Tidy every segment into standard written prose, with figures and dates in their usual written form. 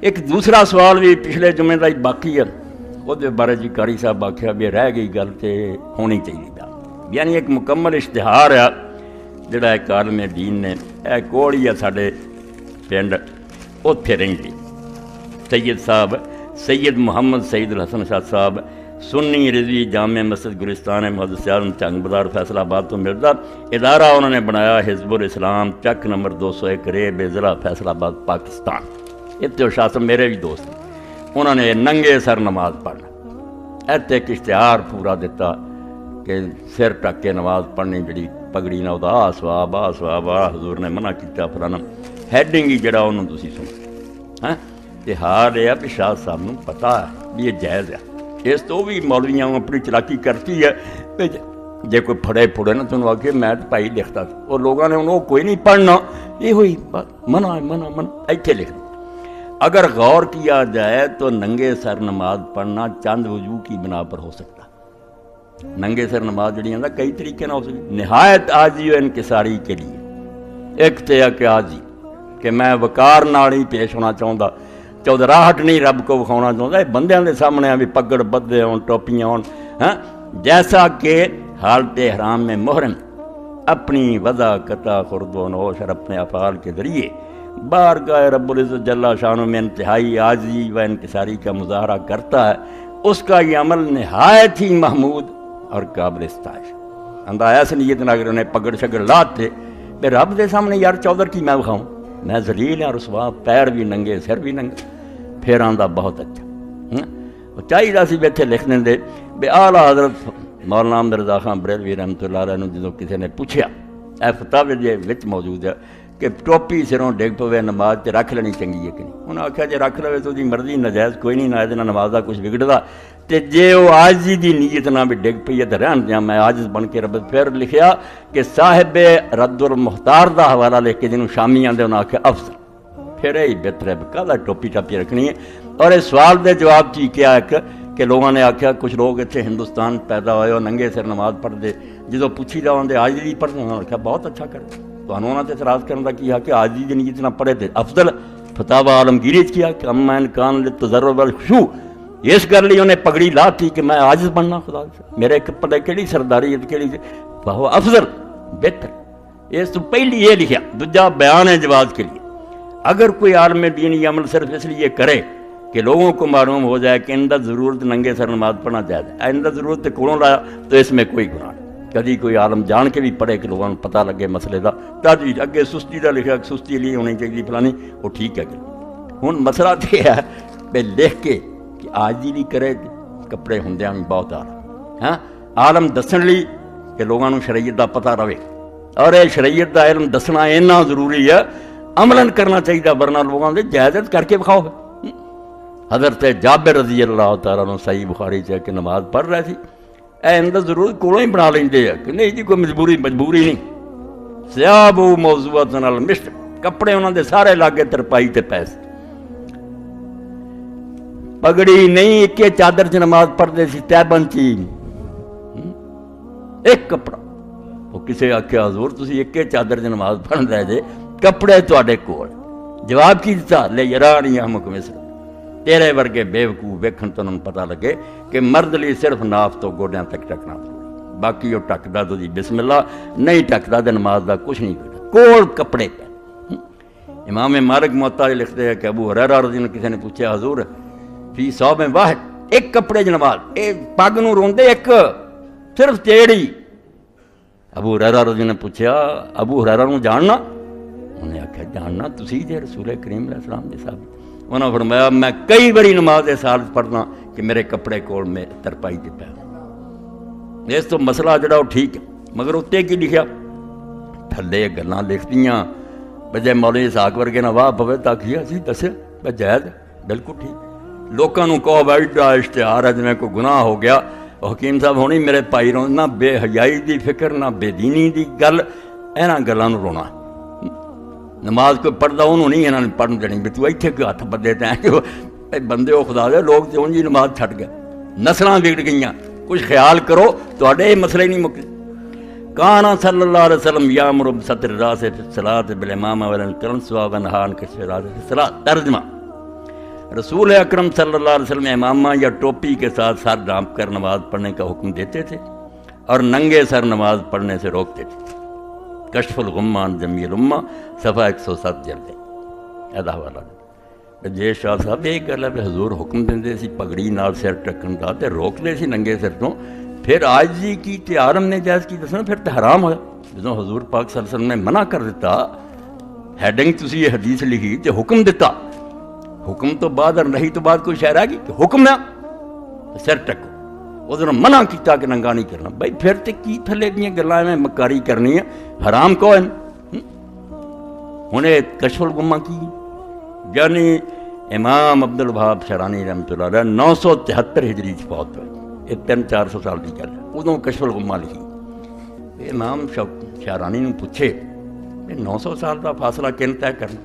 ایک دوسرا سوال بھی پچھلے جمعے کا ہی باقی ہے، وہ بارے جی قاری صاحب آخیا بھی رہ گئی گل تو ہونی چاہیے، یعنی ایک مکمل اشتہار ہے جڑا ایک عالم دین نے اے کوڑی ہے ساڈے پنڈ اتنے رہندی سید صاحب سید محمد سعید الحسن شاہ صاحب سنی رضوی جامع مسجد گلستان محدث اعظم چنگ بازار فیصلہ آباد تو ملتا ادارہ انہوں نے بنایا حزب الاسلام چک نمبر 201 ریب ضلع فیصلہ آباد پاکستان۔ اتنے شاہ صاحب میرے بھی دوست ہیں، انہوں نے ننگے سر نماز پڑھنا اتنے ایک اشتہار پورا دیتا کہ سر ٹک کے نماز پڑھنی جڑی پگڑی نہ ہوتا آ سواب حضور نے منع کیا فلانا ہیڈنگ ہی جڑا انہوں تسی سنو ہاں تے حال یہ بھی شاہ صاحب نو پتا ہے بھی یہ جائز ہے۔ اس تو بھی مولویاں اپنی چلاکی کرتی ہے جے کوئی پھڑے پھڑے نا تنوں آگے میں تو بھائی لکھتا تھا اور لوگوں نے انہوں کوئی نہیں پڑھنا یہ ہوئی منع ایتھے لکھ دیں۔ اگر غور کیا جائے تو ننگے سر نماز پڑھنا چند وجوہ کی بنا پر ہو سکتا، ننگے سر نماز جڑی ہے کئی طریقے نہ ہو سکتی، نہایت عاجزی و انکساری کے لیے ایک تے کہ عاجزی کہ میں وقار نال ہی پیش ہونا چاہتا، چودراہٹ نہیں رب کو وکھاؤنا چاہتا، بندیاں دے سامنے بھی پگڑ بدے ہون ٹوپیاں ہون ہاں جیسا کہ حالت احرام میں محرم اپنی وضع قطع خرد و نوش اور اپنے افعال کے ذریعے بارگاہ رب العزت جل شانہ میں انتہائی عاجزی و انکساری کا مظاہرہ کرتا ہے، اس کا یہ عمل نہایت ہی محمود اور قابل ستائش۔ اندازہ سے نیت نہ اگر انہیں پگڑ شگڑ لاتے بے رب دے سامنے یار چودر کی میں بکھاؤں، میں ذلیل اور رسوا، پیر بھی ننگے سر بھی ننگے، پھر آندا بہت اچھا چاہیے سی بیٹھے لکھ دیں دے بے اعلیٰ حضرت مولانا احمد رضا خان بریلوی رحمۃ اللہ علیہ جدوں کسی نے پوچھا اے فتاوے دے وچ موجود ہے کہ ٹوپی سروں ڈگ پوے نماز تے رکھ لینی چنگی ہے کہ نہیں، انہوں نے آخیا جے رکھ لوے تو دی مرضی ناجائز کوئی نہیں، نہ یہ نماز کا کچھ بگڑتا تے جے وہ عاجزی دی نیت نہ بھی ڈگ پئی ہے تو رہن دیاں میں عاجز بن کے رب پھر لکھیا کہ صاحب رد المختار دا حوالہ لکھ کے جنہوں شامیاں دے انہوں نے آخیا افضل پھر یہی بہتر ہے کہا ٹوپی ٹاپی رکھنی ہے۔ اور اس سوال دے جواب چی کیا ایک کہ لوگوں نے آخیا کچھ لوگ اتنے ہندوستان پیدا ہوئے اور ننگے سر نماز پڑھتے جدو پوچھی جاؤ دے عاجزی پڑھتے انہوں نے آخیا بہت اچھا کرتے تو انہوں نے اعتراض کرنے کا کیا کہ عاجزی دی نیت نہ پڑھے تھے افضل فتاوی عالمگیری کیا کہ اما انکان للتضرع والخشوع اس گل لی انہیں پگڑی لا تھی کہ میں عاجز بننا خدا سے میرے کپڑے کیڑی سرداری کیڑی بہو افضل بہتر اس تو پہلی یہ لکھا دوجا بیان ہے جواز کے لیے اگر کوئی عالم دین یہ عمل صرف اس لیے کرے کہ لوگوں کو معلوم ہو جائے کہ اندر ضرورت ننگے سر نماز پڑھنا چاہتا ہے اندر ضرورت کونوں لایا تو اس میں کوئی گناہ نہیں، کبھی کوئی عالم جان کے بھی پڑھے کہ لوگوں کو پتہ لگے مسئلے کا تجویز اگے سستی کا لکھا سستی لیے ہونی چاہیے فلانی وہ ٹھیک ہے کہ ہوں مسئلہ تو یہ ہے کہ لکھ کے کہ عاجزی بھی کرے کپڑے ہوندیاں بھی بہت عالم ہاں عالم دسن لی کہ لوگوں کو شریعت کا پتہ رہے اور یہ شریعت کا علم دسنا اتنا ضروری ہے عملاً کرنا چاہیے ورنہ لوگوں سے جائزت کر کے بکھاؤ۔ حضرت جابر رضی اللہ تعالیٰ عنہ صحیح بخاری چاہے کہ نماز پڑھ رہے تھی اے اندر ضرورت کولوں ہی بنا لیں کہ نہیں جی کوئی مجبوری نہیں سیاب موضوعات نال مشت کپڑے انہوں نے سارے لاگے ترپائی تے پیسے پگڑی نہیں ایک چادر چ نماز پڑھتے سی تیبن چی ایک کپڑا وہ کسے آخیا حضور تسی ایک چادر چ نماز پڑھ رہے جے کپڑے تواڈے کول جواب کی دیتا لے یرانی احمق مصر تیرے ورگے بے وقوف ویکھن تو انہوں پتہ لگے کہ مرد لی صرف ناف تو گوڈیاں تک ٹکنا ضروری باقی وہ ٹکدا تو جی بسم اللہ نہیں ٹکدا تو نماز دا کچھ نہیں کرتا کول کپڑے پہ۔ امام مالک موطا لکھتے ہیں کہ ابو ہریرہ رضی اللہ کسی نے پوچھا حضور فی صوب واحد ایک کپڑے چ نماز اے پگ نوں روندے ایک صرف تیڑی ابو ہریرہ رضی نے پوچھا ابو ہریرہ نوں جاننا انہیں آخیا جاننا تسی جے رسول کریم علیہ السلام دے صاحب انہوں نے فرمایا میں کئی بڑی نماز سال پڑھنا کہ میرے کپڑے کول میں ترپائی دے پہ اس تو مسئلہ جڑا وہ ٹھیک ہے مگر اتنے کی لکھیا تھلے گلاں لکھتیاں بجے مولوی اسحاق ورگے نہ واہ پوے تاکہ اسی دسے بس جائز بالکل ٹھیک لوگوں کو کہو بھائی ایڈا اشتہار ہے جویں کوئی گناہ ہو گیا حکیم صاحب ہونی میرے پائی رو نہ بے حیائی دی فکر نہ بے دینی دی گل انہاں گلاں نوں رونا نماز کوئی پڑھتا انہوں نہیں انہوں نے پڑھن دینی بھی تو ایتھے کوئی ہاتھ بدے تے ہیں بندے وہ خدا دے لوگ تے انجی نماز چھٹ گئے نسلاں بگڑ گئیاں کچھ خیال کرو تواڈے مسئلے نہیں مکے کانا صلی اللہ علیہ وسلم یامر بستر الراس فی الصلاۃ بالامامہ والانکرن ثوابا نہا عن کشف الراس فی الصلاۃ ترجمہ رسول اکرم صلی اللہ علیہ وسلم امامہ یا ٹوپی کے ساتھ سر ڈھانپ کر نماز پڑھنے کا حکم دیتے تھے اور ننگے سر نماز پڑھنے سے روکتے تھے۔ کشف الغمہ عن جمیع الامہ صفحہ 107 جلد ਇਹਦਾ ਹਵਾਲਾ ਜੇ ਸ਼ਾਹ ਸਾਹਿਬ ਇਹ ਗੱਲ ਹੈ ਵੀ ਹਜ਼ੂਰ ਹੁਕਮ ਦਿੰਦੇ ਸੀ ਪਗੜੀ ਨਾਲ ਸਿਰ ਢੱਕਣ ਦਾ ਤੇ ਰੋਕਦੇ ਸੀ ਨੰਗੇ ਸਿਰ ਤੋਂ, ਫਿਰ ਆਜੀ ਕੀ ਤੇ ਆਰਮ ਨੇ ਜਾਇਜ਼ ਕੀ ਦੱਸਣਾ, ਫਿਰ ਤਾਂ ਹਰਾਮ ਹੋਇਆ। ਜਦੋਂ ਹਜ਼ੂਰ ਪਾਕ ਸੱਲੱਲਾਹੁ ਅਲੈਹਿ ਵਸੱਲਮ ਨੇ ਮਨਾ ਕਰ ਦਿੱਤਾ, ਹੈਡਿੰਗ ਤੁਸੀਂ ਇਹ ਹਦੀਸ ਲਿਖੀ ਤੇ ਹੁਕਮ ਦਿੱਤਾ, ਹੁਕਮ ਤੋਂ ਬਾਅਦ ਨਹੀਂ ਤੋਂ ਬਾਅਦ ਕੋਈ ਸ਼ੈ ਰਹਿ ਗਈ ਕਿ ਹੁਕਮ ਆ ਸਿਰ ਢੱਕੋ, ਉਹਦੇ ਨਾਲ ਮਨਾ ਕੀਤਾ ਕਿ ਨੰਗਾ ਨਹੀਂ ਕਰਨਾ। ਬਈ ਫਿਰ ਤੇ ਕੀ ਥੱਲੇ ਦੀਆਂ ਗੱਲਾਂ ਐਵੇਂ ਮਕਾਰੀ ਕਰਨੀ ਆ, ਹਰਾਮ ਕੌਣ। ਹੁਣ ਇਹ ਕਸ਼ਫੁਲ ਗੁਮਾ ਕੀ یعنی امام عبدل وہاب شعرانی رحمۃ اللہ علیہ 973 ہجری فوت ہوئے، یہ 300-400 سال کی گل ہے، ادوں کشف الغمہ لکھی۔ امام شعرانی نے پوچھے 900 سال کا فاصلہ کن طے کرنا،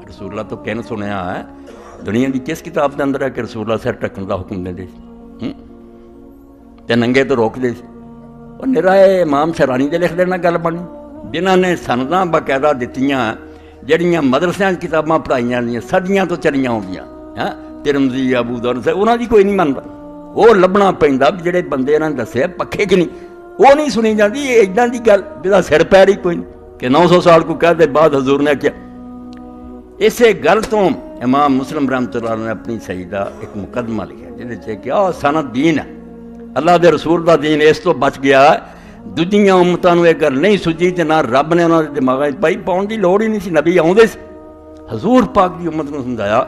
رسول اللہ تو کن سنیا ہے، دنیا کی کس کتاب کے اندر ہے کہ رسول اللہ سر ڈھکن کا حکم دے تے ننگے تو روک دے سی۔ اور نرا امام شعرانی دے لکھ دینا گل بنی، جنہوں نے سنداں باقاعدہ دتیاں جہڑیاں مدرسیاں کتاباں پڑھائیاں دیا صدیاں تو چلیاں ہوندیاں، ترمذی ابو داؤد انہاں دی کوئی نہیں منتا، وہ لبنا پیندا بھی جڑے بندے انہاں نے دسے پکے کہ نہیں، وہ نہیں سنی جاتی اِداں دی گل جہاں سر پیر ہی کوئی نہیں کہ 900 سال کو کہہ دے بعد حضور نے کیا۔ اسے گل تو امام مسلم رحمۃ اللہ علیہ نے اپنی سیدہ ایک مقدمہ لکھا جہدے چ کہ سند دین ہے، اللہ دے رسول دا دین اس تو بچ گیا ہے، دوجیاں امتاں نوں یہ گل نہیں سجی تے نہ رب نے انہاں دے دماغاں وچ پائی، پاؤن دی لوڑ ہی نہیں سی، نبی آوندے سی۔ حضور پاک دی امت نوں سمجھایا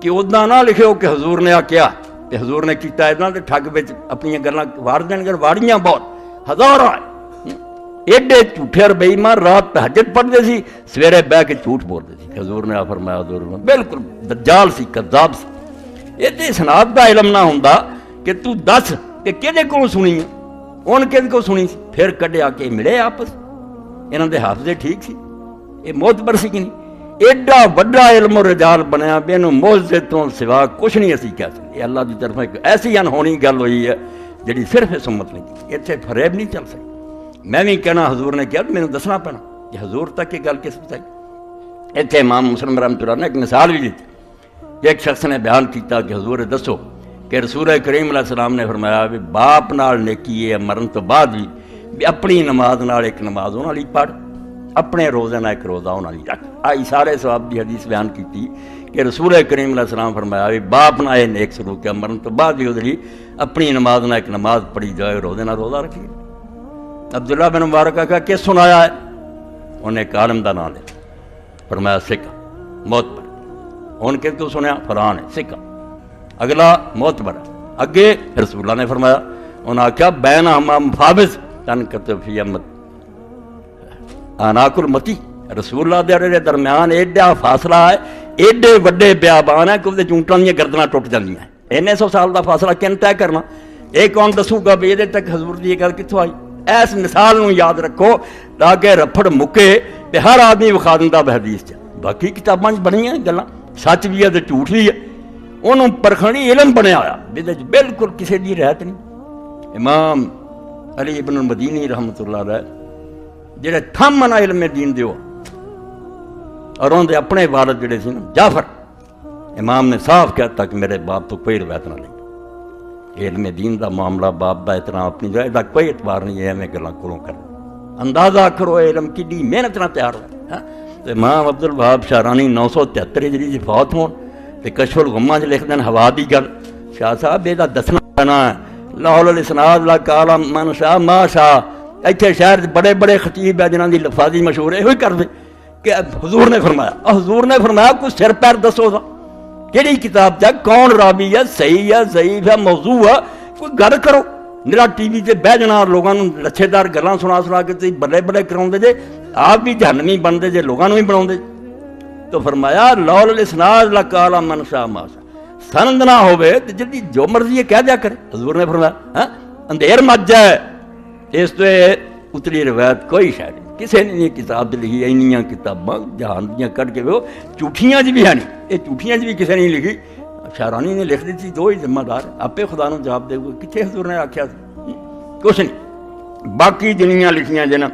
کہ اُداں نہ لکھو کہ حضور نے آ کیا تے حضور نے کیتا اتنا تے ٹھگ وچ اپنی گلاں وار دین گے، واڑیاں بہت ہزاراں ایڈے جھوٹے اور بے ایمان رات تہجد پڑھدے سی، سویرے بیٹھ کے جھوٹ بولدے سی۔ حضور نے فرمایا حضور نے بالکل دجال سی، کذاب سی۔ یہ تے اسناد دا علم نہ ہوندا کہ تو دس کہ کہدے کول سنی ہے، ان کہدے کو سنی سی، پھر کڈیا کہ ملے آپس، انہاں دے حافظے ٹھیک سی، یہ معتبر سی کہ نہیں، ایڈا وڈا علم و رجال بنیا بے نو معجزے تو سوا کچھ نہیں اسی کہہ سکتے۔ یہ اللہ کی طرف ایک ایسی انہونی گل ہوئی ہے جڑی صرف اس امت نے کی، اتنے فریب نہیں چل سکتی۔ میں بھی کہنا حضور نے کیا مینوں دسنا پینا کہ حضور تک یہ گل کس بتائی۔ اتنے امام مسلم رحمۃ اللہ نے ایک مثال بھی دیتی، ایک شخص نے بیان کیتا کہ حضور دسو کہ رسول کریم علیہ السلام نے فرمایا بھی باپ نال نیکی ہے مرن تو بعد بھی اپنی نماز نال ایک نماز انہاں لئی پڑھ، اپنے روزے نال ایک روزہ انہاں لئی رکھ۔ آئی سارے ثواب دی حدیث بیان کیتی کہ رسول کریم علیہ السلام فرمایا بھی باپ نال یہ نیک سلوک ہے، مرن تو بعد بھی اودے لئی اپنی نماز نال ایک نماز پڑھی جائے، روزے نال روزہ رکھیے۔ عبداللہ بن مبارک کہا کس سنایا ہے؟ انہیں ایک عالم دا نام لیا، فرمایا سکھ معتبر۔ ان کے تو سنیا فلاں ہے سکھ، اگلا معتبر، اگے رسول اللہ نے فرمایا، انہاں آخیا بین ہما مفاوض تنقطع فی امت اناک المتی، رسول اللہ دے درمیان ایڈا فاصلہ ہے، ایڈے وڈے بیابان ہے کہ وہ چونٹاں دیاں گردناں ٹوٹ جاندیاں ہیں۔ انہیں 100 سال دا فاصلہ کن طے کرنا، یہ کون دسو گا بھی یہ تک حضور دی یہ گل کتوں آئی؟ اس مثال نوں یاد رکھو تاکہ رفڑ مکے تے ہر آدمی وکھا دیندا حدیث چ، باقی کتاباں چ بنیاں گلاں سچ بھی ہے تے جھوٹ بھی ہے، انہوں پرکھنی علم بنیا ہوا جہد بالکل کسی دی رہت نہیں۔ امام علی ابن المدینی رحمۃ اللہ علیہ جڑے تھم نہ علم دین دیو، اور انہوں نے اپنے والد جڑے سی نا جعفر، امام نے صاف کہتا کہ میرے باپ تو کوئی روایت نہ لیں، علم دین دا معاملہ باپ دا اتنا اپنی جگہ دا کوئی اعتبار نہیں ہے، میں گلاں کولوں کر اندازہ کرو علم کی محنت نہ تیار ہوئے۔ امام عبد الوہاب شعرانی 973 ہجری سے فوت ہون تے کشف الغمہ چ لکھ دین ہوا دی گل، شاہ صاحب یہ دسنا پینا ہے، لاہور الاسناد لا کالا من شاہ ما شاہ، اتنے شہر بڑے بڑے خطیب ہے جنہاں دی لفاظی مشہور ہے، یہ کر دے کہ حضور نے فرمایا، حضور نے فرمایا کوئی سر پیر دسو دا کہڑی کتاب چ کون راوی ہے، صحیح ہے ضعیف ہے موضوع ہے، کوئی گل کرو۔ میرا ٹی وی سے بہ جانا لوگوں لچھے دار گلاں سنا کے تھی بلے بلے کراؤ جے، آپ بھی جہنمی بنتے جے لوگوں بھی بنا۔ تو فرمایا لول الاسناد لقال من شاء ما شاء، سند نہ ہوئے تو جدی جو مرضی ہے کہہ دیا کرے۔ حضور نے فرمایا اندھیر مچ جائے، اس تو اتری روایت کوئی شاید نہیں، کسی نے نہیں کتاب لکھی، اینیاں کتاباں جہان دیاں کٹ کے وہ جھوٹیاں بھی ہے نہیں، یہ جھوٹیاں بھی کسی نے نہیں لکھی، شعرانی نے لکھ دی تھی، دو ہی ذمہ دار آپ خدا نو جواب دے گا، کتنے حضور نے آخیا کچھ نہیں۔ باقی جنیاں لکھیاں جنا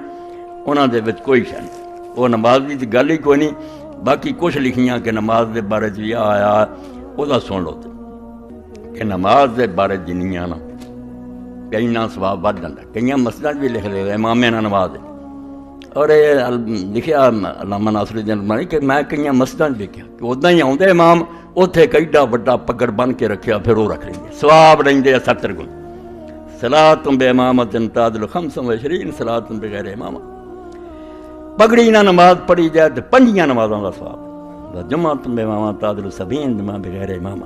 انہاں دے وچ کوئی شے نہیں، وہ نماز دی گل ہی کوئی نہیں، باقی کچھ لکھیاں کہ نماز دے بارے چ یہ آیا وہ سن لو کہ نماز کے بارے جنیاں نا کئی نہ سواب بڑھ جاتا، کئی مسجد بھی لکھ لے امامے نہ نماز ہے، اور یہ لکھیا علامہ ناصر الدین البانی کہ میں کئی مسجد دیکھا کہ ادا ہی آتے امام اتنے کئیڈا وڈا پگڑ بن کے رکھیا، پھر وہ رکھ لیں گے سواب لیں گے 70 گن۔ صلاۃ بے امامت تعدل 25 صلاۃ بغیر امامہ، پگڑی نہ نماز پڑھی جائے تو 5 نمازوں کا سواب، جماعت بے امامت تعدل 70 جمع بغیر امامہ،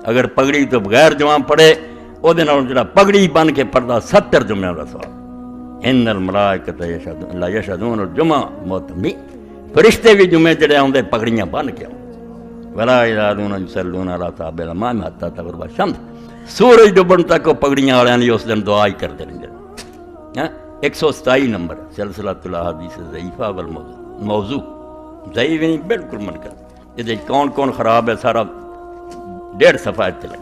اگر پگڑی تو بغیر جمع پڑھے وہ جڑا پگڑی بن کے پڑھتا 70 جمعوں کا سواب۔ ان الملائکۃ لا یشہدون الجمعہ مؤتمین، فرشتے بھی جمعے جڑے آتے پگڑیاں بن کے ولا یزالون یصلون علی صحاب الامام حتی تغرب الشمس، سورج ڈبن تک وہ پگڑیاں والوں نے اس دن دعا ہی کرتے رہتے۔ 127 نمبر سلسلۃ الاحادیث ضعیفہ والموضوع، ضعیف نہیں بالکل منکر، یہ کون کون خراب ہے سارا 1.5 صفحہ چلے۔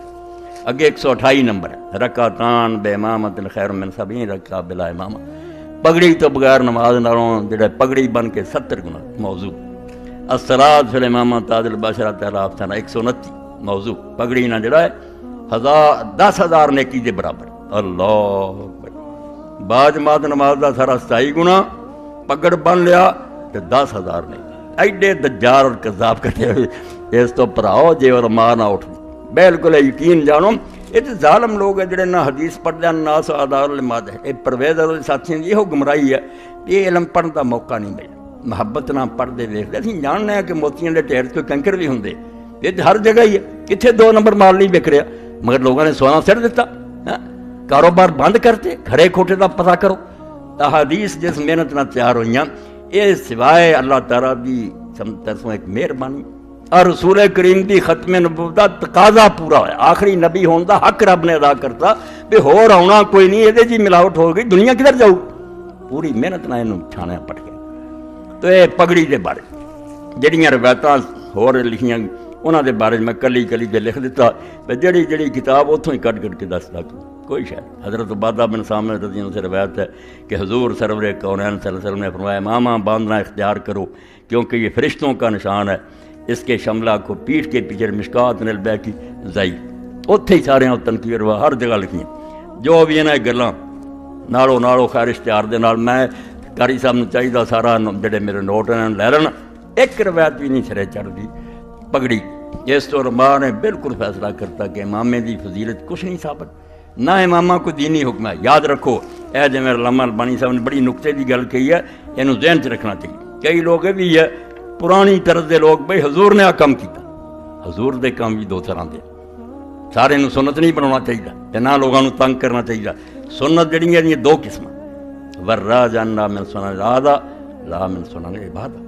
اگے 128 نمبر ہے رکعتان بے امامت خیر من 70 رکعۃ بلا امامہ، پگڑی تو بغیر نماز نالوں جڑے پگڑی بن کے 70 گنا موضوع۔ الصلاۃ فی الامامہ تعدل بشرۃ آلاف سنہ 129 موضوع، پگڑی نہ جڑا ہے 10,000 نیکی دے برابر۔ اللہ اکبر، باجماعت نماز دا سارا 27 گنا پگڑ بن لیا تو 10,000 نیکی، ایڈے دجال اور کذاب کٹے ہوئے اس تو پراؤ جے علماء نہ اٹھ بالکل یقین جانو یہ تو ظالم لوگ ہیں جڑے نہ حدیث پڑھتے ہیں نہ سعادار علمات ہے۔ یہ پرویز اور ساتھیوں کی یہ گمراہی ہے، یہ علم پڑھنے کا موقع نہیں ملے، محبت نہ پڑھتے ویکتے اِسی جاننے ہیں کہ موتیاں کے ٹھیر تو کنکر بھی ہوں، یہ تو ہر جگہ ہی ہے، کتنے 2 نمبر مال نہیں وک رہا، مگر لوگوں نے سونا سر دیتا، کاروبار بند کرتے، گھرے کھوٹے کا پتہ کرو۔ احادیث جس محنت نہ تیار ہوئی یہ سوائے اللہ تعالیٰ کی طرفوں ایک مہربانی اور رسول کریم دی ختم نبوت دا تقاضا پورا ہوا، آخری نبی ہون دا حق رب نے ادا کرتا بھی ہو آنا کوئی نہیں، یہ جی ملاوٹ ہو گئی دنیا کدھر جاؤ، پوری محنت نہ یہ چھانیا پڑ گیا۔ تو یہ پگڑی دے بارے جہاں روایت ہور لکھیاں انہوں دے بارے میں کلی کلی دے لکھ دیتا، جڑی جڑی کتاب اتوں ہی کٹ کٹ کے دستا کوئی شاید۔ حضرت عبادہ بن سامع رضی اللہ عنہ سے روایت ہے کہ حضور سرور کونین صلی اللہ علیہ وسلم نے فرمایا امامہ باندھنا اختیار کرو کیونکہ یہ فرشتوں کا نشان ہے، اس کے شملہ کو پیٹھ کے پیچھے مشکات البیکی ضعیف، اتنے ہی سارے تنقید ہوا ہر جگہ لکھیں جو بھی انہیں گلاں نالو نالو خیر اشتہار دے نال میں قاری صاحب نے چاہیے سارا جڑے میرے نوٹ ہیں لے لینا، ایک روایت بھی نہیں سرے چڑھتی پگڑی۔ اس تو علماء نے بالکل فیصلہ کرتا کہ امامے دی فضیلت کچھ نہیں ثابت، نہ امامہ کو دینی حکم ہے۔ یاد رکھو اے جو میرے علامہ البانی صاحب نے بڑی نقطے دی گل کہی ہے، یہ ذہن چ رکھنا چاہیے۔ کئی لوگ یہ بھی ہے پرانی طرز دے لوگ بھئی حضور نے کام کیتا، حضور دے کام بھی 2 طرح دے، سارے نو سنت نہیں بنانا چاہیے تے نہ لوگوں نو تنگ کرنا چاہیے۔ سنت جڑی ہیں 2 قسم، وراجان لا من سنن العادہ لا من سنن العبادہ،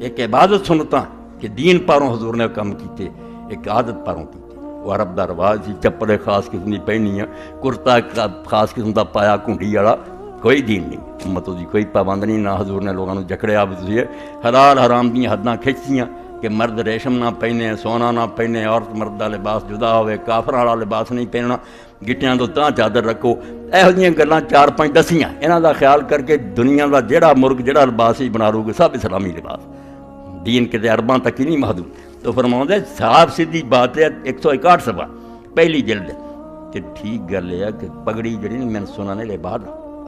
ایک عبادت سنتا کہ دین پاروں حضور نے کام کیتے، ایک عادت پاروں کیتے۔ وہ عرب دا رواج سی چپل خاص قسم دی پہنی ہے، کرتا خاص قسم دا پایا کنڈی والا، کوئی دین نہیں، امتوں دی کوئی پابند نہیں، نہ حضور نے لوگوں نے جکڑیا بھی تھی حلال حرام دی حداں کھچتیاں کہ مرد ریشم نہ پہنے، سونا نہ پہنے، عورت مرد دا لباس جدا ہوئے، کافر والا لباس نہیں پہننا، گٹیاں تو تاں چادر رکھو، یہو جہاں گلاں 4-5 دسیاں، انہاں دا خیال کر کے دنیا دا جہڑا مرغ جہڑا لباس ہی بنا لو گے سب اسلامی لباس، دین کے عرباں تک ہی نہیں محدود۔ تو فرماؤں ہے صاف سیدھی بات ہے 161 صفحہ پہلی جلد کہ ٹھیک گل ہے کہ پگڑی جڑی میں سنا نے لباس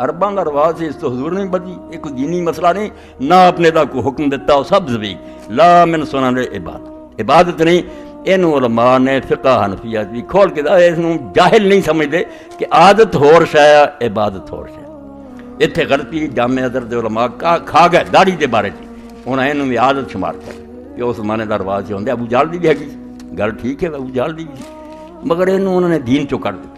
عرباں کا رواج ہے، اس تو حضور نہیں بدلی، یہ کوئی دینی مسئلہ نہیں، نہ اپنے دا کوئی حکم دیتا ہو، سب زبیق لا من سنن عبادت، عبادت نہیں۔ یہ علماء نے فقہ حنفیہ بھی کھول کے اس جاہل نہیں سمجھتے کہ عادت ہور شے عبادت ہور شے۔ اتنے غلطی جامع ازہر دے علماء کھا گئے داڑھی دے بارے انہیں انہوں بھی عادت شمار کر کہ اس زمانے کا رواج ہوتا ابو جہل دی بھی ہے گل ٹھیک ہے، ابو جہل دی بھی، مگر انہوں نے دین چو کر دیتا۔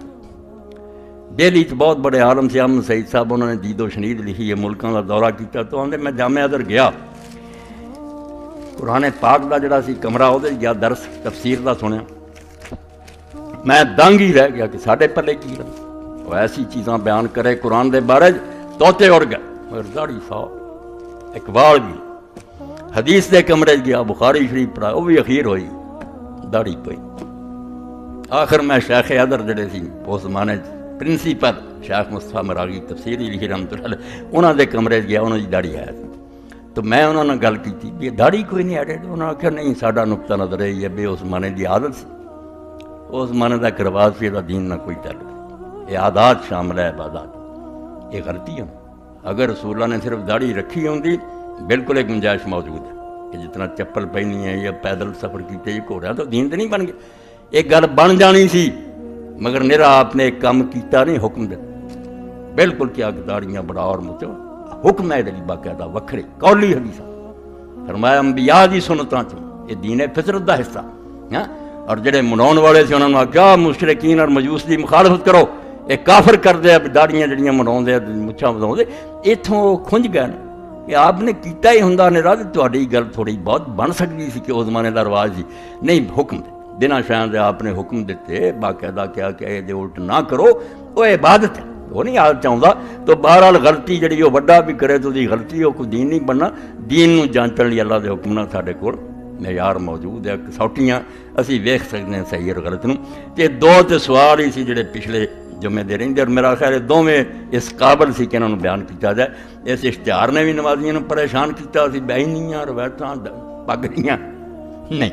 دہلی بہت بڑے عالم سے احمد سعید صاحب انہوں نے دید و شنید لکھی ہے، ملکوں کا دورہ کیا تو آدھے میں جامع ازہر گیا، قرآن پاک دا جڑا سی کمرہ وہ گیا درس تفسیر دا سنیا، میں دنگ ہی رہ گیا کہ ساڈے پلے کی رہا، وہ ایسی چیزاں بیان کرے قرآن دے بارے توتے اڑ گئے، مگر داڑھی صاحب اقبال بھی حدیث دے کمرے گیا، بخاری شریف پڑھا، وہ بھی اخیر ہوئی داڑھی پئی۔ آخر میں شیخ ادر جڑے سی اس زمانے پرنسپل شیخ مصطفیٰ مراغی تفسیری لکھی رحمۃ اللہ علیہ، انہوں دے کمرے گیا، انہوں دی داڑھی آیا تو میں انہوں نے گل کی یہ داڑھی کوئی نہیں ایڈیڈ، انہوں نے کہا نہیں ساڈا نقطہ نظر ہے یہ بھی اس زمانے دی عادت سی، اس زمانے کا ایک رواج سے یہ دین نہ کوئی تعلق، یہ عادات شامل ہے عبادات، یہ غلطی ہے۔ اگر رسول اللہ نے صرف داڑھی رکھی ہوندی بالکل ایک گنجائش موجود ہے کہ جتنا چپل پہنی ہے یا پیدل سفر کیتے یہ گھوڑا تو دین تو نہیں بن گیا، ایک گل بن جانی سی مگر نرا آپ نے ایک کام کیتا نہیں، حکم دے بالکل کیا کہ داڑیاں بڑا اور مچو حکم ہے دلی باقاعدہ وکھرے قولی حدیث فرمایا انبیاء دی سنتاں چ یہ دین فطرت دا حصہ ہاں۔ اور جڑے مناؤن والے سے انہوں نے کیا مشرکین اور مجوس دی مخالفت کرو، یہ کافر کر دے داڑیاں جڑیاں مناؤندے مچھاں وداؤندے، اتھوں کھنج گئے نا کہ آپ نے کیتا ہی ہوندا نے راہ تہاڈی گل تھوڑی بہت بن سکتی سی کہ اس زمانے دا رواج سی، نہیں حکم دے بنا شاید آپ نے حکم دیتے باقاعدہ کیا کہ یہ الٹ نہ کرو، وہ عبادت ہے وہ نہیں آ چاہتا تو بہرحال غلطی جڑی وہ بڑا بھی کرے تو دی غلطی وہ کوئی دین نہیں بننا، دین نو جانچن لی اللہ دے حکم نہ ساڈے کول معیار موجود ہے، کسوٹیاں اسی ویکھ سکتے ہیں صحیح اور غلط نوں۔ تے دو تے سوال ہی سی جڑے پچھلے جمعے دے رہندے اور میرا خیال ہے دوویں اس قابل سی کہ انہاں نوں بیان کیتا جائے۔ اس اشتہار نے بھی نمازیاں نوں پریشان کیتا سی، بیانیاں روایتاں پگڑیاں نہیں